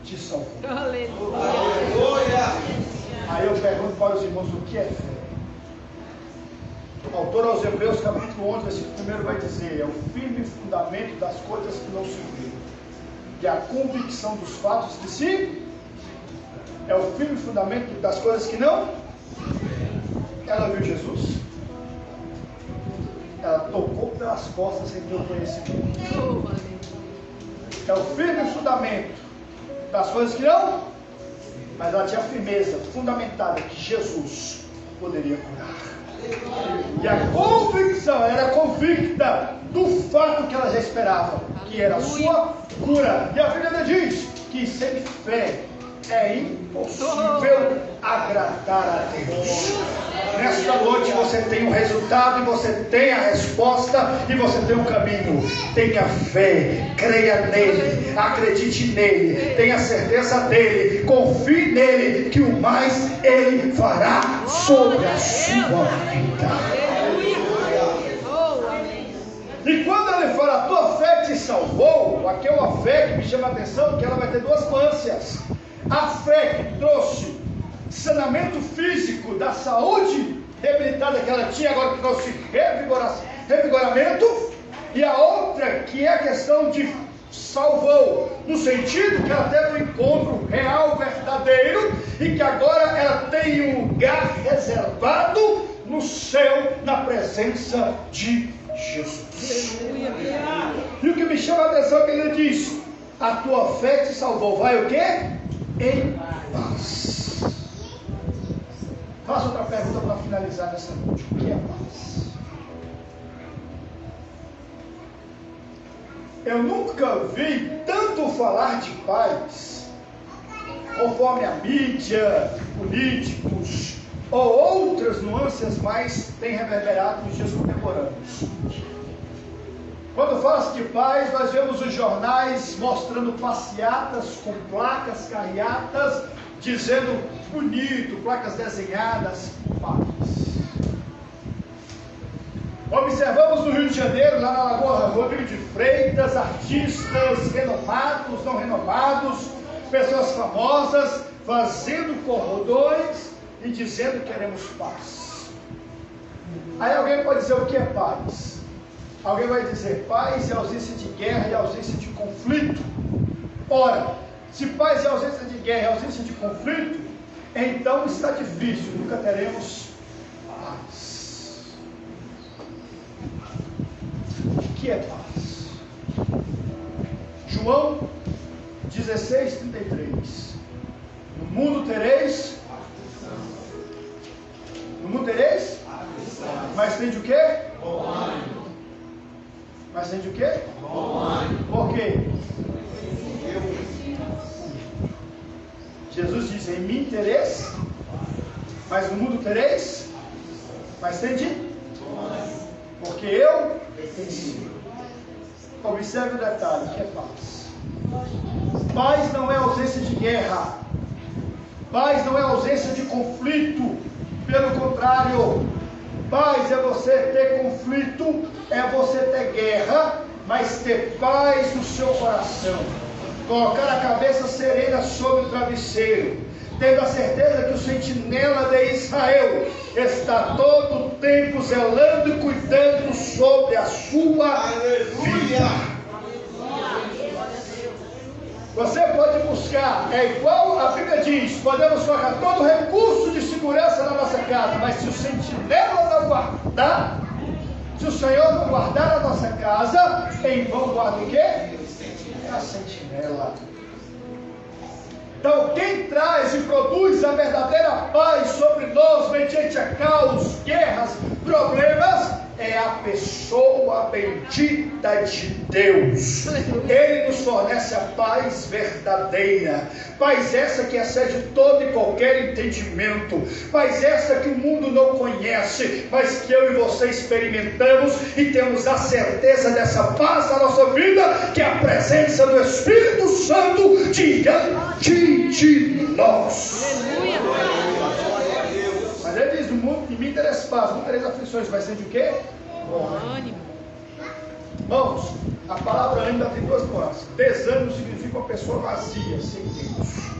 te salvou. Aleluia. Aí eu pergunto para os irmãos, o que é fé? O autor aos Hebreus, capítulo 11, versículo 1 vai dizer: é o firme fundamento das coisas que não se vê, e a convicção dos fatos que se... É o firme fundamento das coisas que não... Ela viu Jesus, ela tocou pelas costas sem ter o conhecimento. Oh, aleluia. É o firme fundamento das coisas que não... Mas ela tinha firmeza fundamentada que Jesus poderia curar. E a convicção, ela era convicta do fato que ela já esperava, que era a sua cura. E a Bíblia diz que sem fé é impossível agradar a Deus. Nesta noite você tem o resultado, e você tem a resposta, e você tem o caminho. Tenha fé, creia nele, acredite nele, tenha certeza dele, confie nele, que o mais ele fará sobre a sua vida. E quando ele fala, a tua fé te salvou, aqui é uma fé que me chama a atenção, que ela vai ter duas nuances. A fé que trouxe sanamento físico da saúde debilitada que ela tinha, agora que trouxe revigoramento. E a outra que é a questão de salvou, no sentido que ela teve um encontro real, verdadeiro, e que agora ela tem um lugar reservado no céu, na presença de Jesus. E o que me chama a atenção é que ele diz, a tua fé te salvou, vai o quê? Em paz. Faço outra pergunta para finalizar nessa noite. O que é paz? Eu nunca vi tanto falar de paz, conforme a mídia, políticos ou outras nuances mais têm reverberado nos dias contemporâneos. Quando fala-se de paz, nós vemos os jornais mostrando passeatas com placas, carreatas, dizendo bonito, placas desenhadas, paz. Observamos no Rio de Janeiro, lá na Lagoa Rodrigo de Freitas, artistas renomados, não renomados, pessoas famosas, fazendo cordões e dizendo que queremos paz. Aí alguém pode dizer o que é paz? Alguém vai dizer, paz é ausência de guerra e ausência de conflito. Ora, se paz é ausência de guerra e ausência de conflito, então está difícil, nunca teremos paz. O que é paz? João 16:33. No mundo tereis. No mundo tereis? Mas tem de o quê? Bom ânimo. Mas tem de o quê? Bom ânimo. Por quê? Jesus diz, em mim tereis, mas no mundo tereis, mas tem de? Porque eu venci. Observe o detalhe, que é paz. Paz não é ausência de guerra. Paz não é ausência de conflito. Pelo contrário, paz é você ter conflito, é você ter guerra, mas ter paz no seu coração. Colocar a cabeça serena sobre o travesseiro, tendo a certeza que o sentinela de Israel está todo o tempo zelando e cuidando sobre a sua vida. Você pode buscar, é igual a Bíblia diz, podemos colocar todo o recurso de segurança na nossa casa, mas se o sentinela não guardar, se o Senhor não guardar a nossa casa, em vão guarda o quê? A sentinela. Então quem traz e produz a verdadeira paz sobre nós mediante a caos, guerras, problemas, é a pessoa bendita de Deus. Ele nos fornece a paz verdadeira, paz essa que excede todo e qualquer entendimento, paz essa que o mundo não conhece, mas que eu e você experimentamos e temos a certeza dessa paz na nossa vida, que é a presença do Espírito Santo diante de nós. Mas ele diz, no mundo de mim tereis paz, não tereis aflições, vai ser de o quê? Bom ânimo. Irmãos, a palavra ânimo tem duas nuances. Desânimo significa uma pessoa vazia, sem Deus.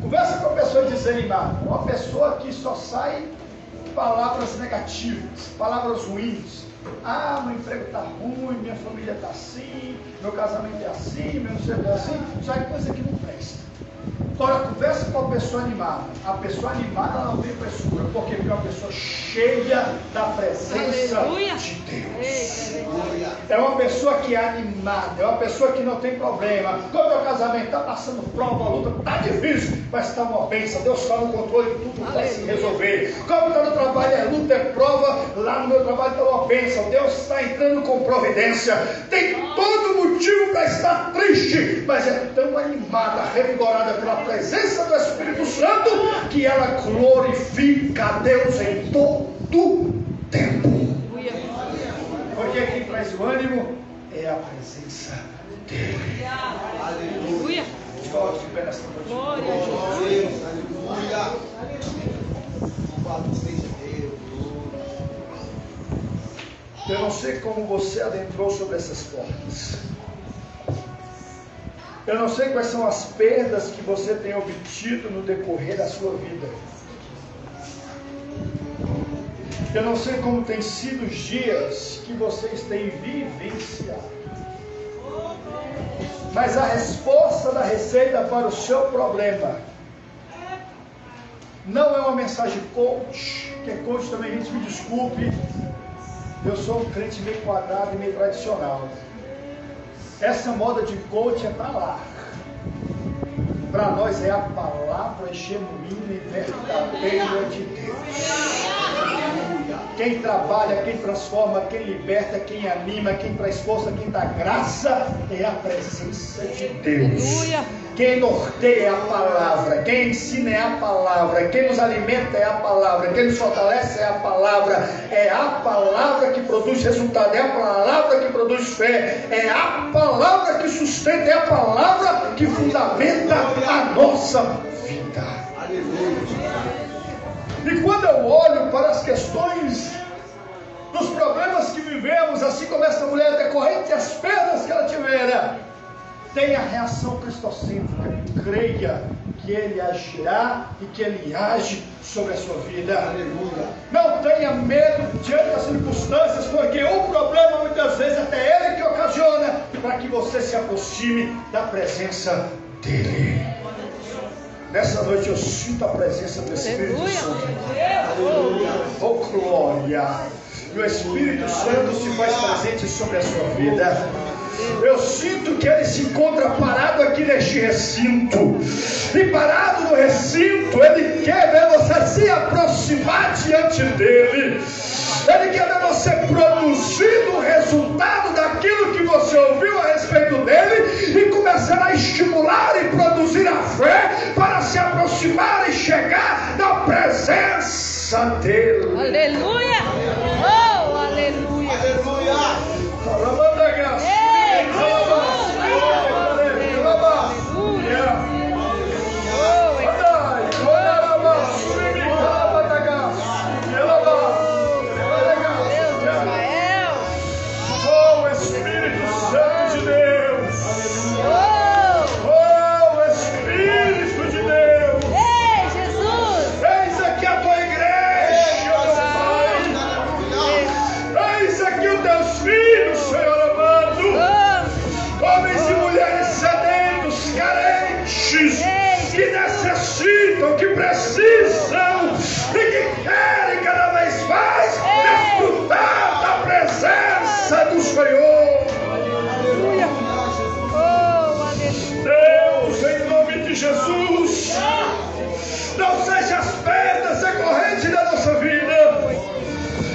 Conversa com uma pessoa desanimada, uma pessoa que só sai palavras negativas, palavras ruins. Ah, meu emprego está ruim, minha família está assim, meu casamento é assim, meu não sei o que é assim. Já é coisa que não presta. Ora, conversa com a pessoa animada. A pessoa animada ela não tem frescura. Por quê? Porque é uma pessoa cheia da presença Aleluia. de Deus. Eita, É uma pessoa que é animada, é uma pessoa que não tem problema. Quando o teu casamento está passando prova, luta, está difícil, mas está uma bênção. Deus está no controle de tudo, vai se resolver. Como está no trabalho, é luta, é prova, lá no meu trabalho está uma bênção. Deus está entrando com providência. Tem todo motivo para estar triste, mas é tão animada, revigorada pela presença do Espírito Santo, que ela glorifica a Deus em todo tempo. Porque quem traz o ânimo é a presença dele. aleluia. Coloque de pé nessa noite. Glória a Jesus. Aleluia. Louvado seja Deus. Eu não sei como você adentrou sobre essas portas. Eu não sei quais são as perdas que você tem obtido no decorrer da sua vida. Eu não sei como tem sido os dias que vocês têm vivenciado. Mas a resposta da receita para o seu problema não é uma mensagem coach, que é coach também, gente, me desculpe. Eu sou um crente meio quadrado e meio tradicional. Essa moda de coach é para lá. Para nós é a palavra genuína e verdadeira de Deus. Quem trabalha, quem transforma, quem liberta, quem anima, quem traz força, quem dá graça é a presença de Deus. Aleluia. Quem norteia é a palavra, quem ensina é a palavra, quem nos alimenta é a palavra, quem nos fortalece é a palavra que produz resultado, é a palavra que produz fé, é a palavra que sustenta, é a palavra que fundamenta a nossa vida. E quando eu olho para as questões dos problemas que vivemos, assim como essa mulher decorrente as perdas que ela tivera, tenha a reação cristocêntrica, creia que Ele agirá e que Ele age sobre a sua vida. Aleluia. Não tenha medo diante das circunstâncias, porque o problema muitas vezes até Ele que ocasiona, para que você se aproxime da presença dEle. Nessa noite eu sinto a presença do Espírito Santo. Aleluia. Oh glória! E o Espírito Santo se faz presente sobre a sua vida. Eu sinto que Ele se encontra parado aqui neste recinto. E parado no recinto, Ele quer ver você se aproximar diante dEle. Ele quer ver você produzindo o resultado daquilo que você ouviu a respeito dEle e começar a estimular e produzir a fé para se aproximar e chegar na presença dEle. Aleluia. Oh, aleluia. Aleluia. Que precisam e que querem cada vez mais desfrutar da presença do Senhor. Aleluia. Oh, aleluia. Deus, em nome de Jesus, não seja as perdas decorrentes da nossa vida,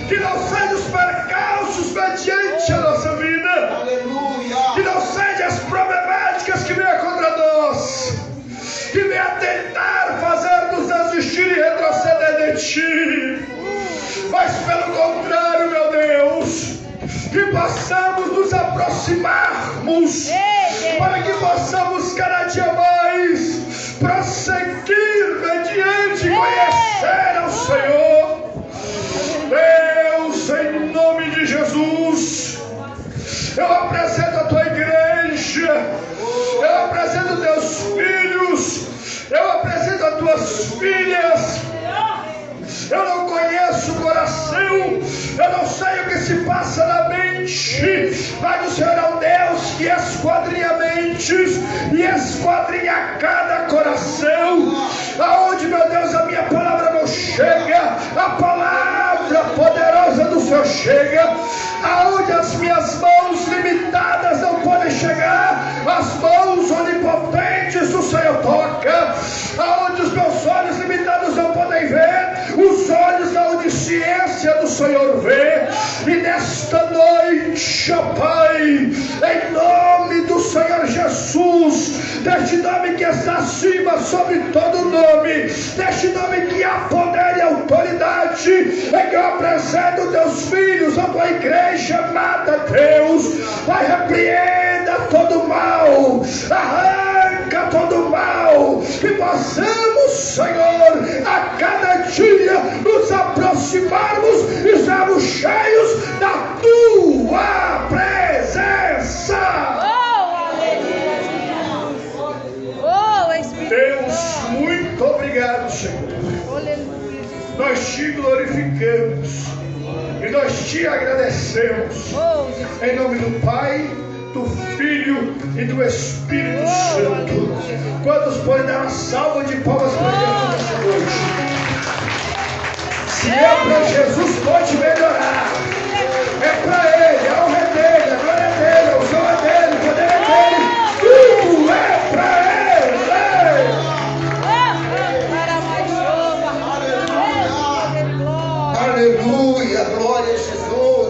que não sejam os percalços mediante a nossa vida, aleluia, que não sejam as problemáticas que vêm contra nós, que vem a tentar fazer-nos desistir e retroceder de Ti, mas pelo contrário, meu Deus, que possamos nos aproximarmos, para que possamos cada dia mais prosseguir mediante conhecer ao Senhor. Deus, em nome de Jesus, eu apresento a Tua igreja, eu apresento Teus filhos, eu apresento as Tuas filhas. Eu não conheço conheço o coração, eu não sei o que se passa na mente, mas o Senhor é um Deus que esquadrinha mentes e esquadrinha cada coração. Aonde, meu Deus, a minha palavra não chega, a palavra poderosa do Senhor chega. Aonde as minhas mãos limitadas não podem chegar, as mãos onipotentes do Senhor toca. Aonde os meus olhos limitados não podem ver, os olhos da onisciência do Senhor vê. E nesta noite, ó Pai, em nome do Senhor Jesus, deste nome que está acima sobre todo nome, deste nome que há poder e autoridade, é que eu apresento teus filhos, a tua igreja amada, Deus. Vai, repreenda todo mal, arranca todo mal, que possamos, Senhor, a cada dia nos aproximarmos e sermos cheios da tua presença. Deus, muito obrigado, Senhor. Nós te glorificamos e nós te agradecemos. Em nome do Pai, do Filho e do Espírito Santo. Quantos podem dar uma salva de palmas para Jesus nessa noite? Se é para Jesus, pode melhorar. É para Ele, a honra é dele, a glória é dele, a unção é dele, o poder é dele. Tudo é para Ele. Aleluia, glória a Jesus.